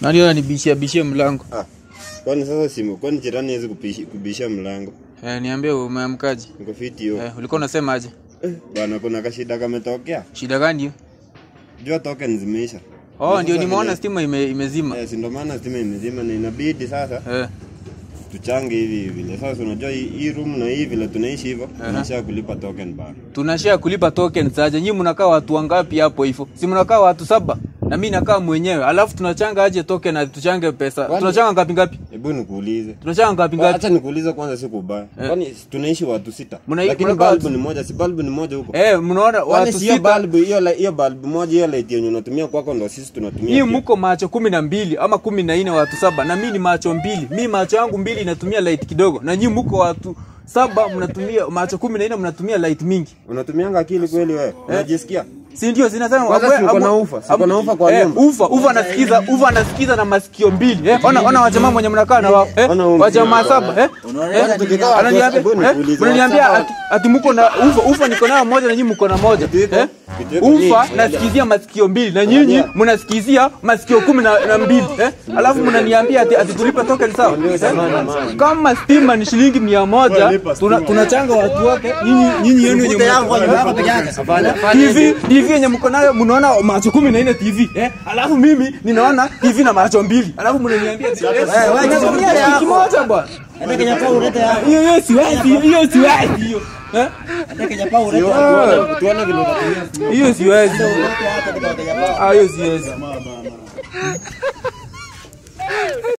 Nani ananibishia mlango? Kwani sasa simu, kwani jirani hizi kubisha mlango? Niambie umeamkaje? Niko fiti hiyo. Ulikuwa unasema aje? Bwana kuna kashida kametokea. Shida gani hiyo? Jua token zimeisha. Ndio nimeona stima imezima. Si ndio maana stima imezima na inabidi sasa. Tuchange hivi vile. Sasa unajua hii room na hivi vile tunaishi hivyo, tunashia kulipa token bana. Tunashia kulipa token saje? Nyinyi mnakaa watu wangapi hapo hivyo? Si mnakaa watu 7 na mimi nakaa mwenyewe. Alafu tunachanga aje token na tuchange pesa? Tunachanga ngapi? Hebu nikuulize. Tunachanga ngapi? Acha nikuulize kwanza siku baya. Kwani tunaishi watu 6. Lakini bulb ni moja, si bulb ni moja huko. Mnaona watu 6. Hiyo bulb moja hiyo light yenye unatumia kwako ndio sisi tunatumia. Hii mko macho 12 ama 14 watu 7 na mimi ni macho 2. Mimi macho yangu 2 inatumia light kidogo na nyinyi mko watu 7 mnatumia macho 14 mnatumia light mingi. Unatumianga akili kweli wewe? Unajisikia? Si ndio zinasema uko na ufa. Uko na ufa kwa nyumba. Ufa anasikiza na masikio 2. Ona wajamaa mwenye mnakaa na wao. Wajamaa 7. Unaniambia ati mko na ufa niko nayo moja na nyinyi mko na moja. Ufa nasikizia masikio 2 na nyinyi mnasikizia masikio 12. Alafu mnaniambia ati tulipe token sawa? Kama stima ni shilingi 100 tunachanga watu wote. Nyinyi yenu yenye TV yenye mko nayo mnaona macho 14 TV. Alafu mimi ninaona TV na macho 2. Alafu mnaniambia wewe kimoja bwana. Hata Kenya Power ulete hapo. Hiyo siwezi hiyo. Hata Kenya Power ulete hapo. Tuone vile utatumia. Hiyo siwezi. hapo. Hiyo siwezi.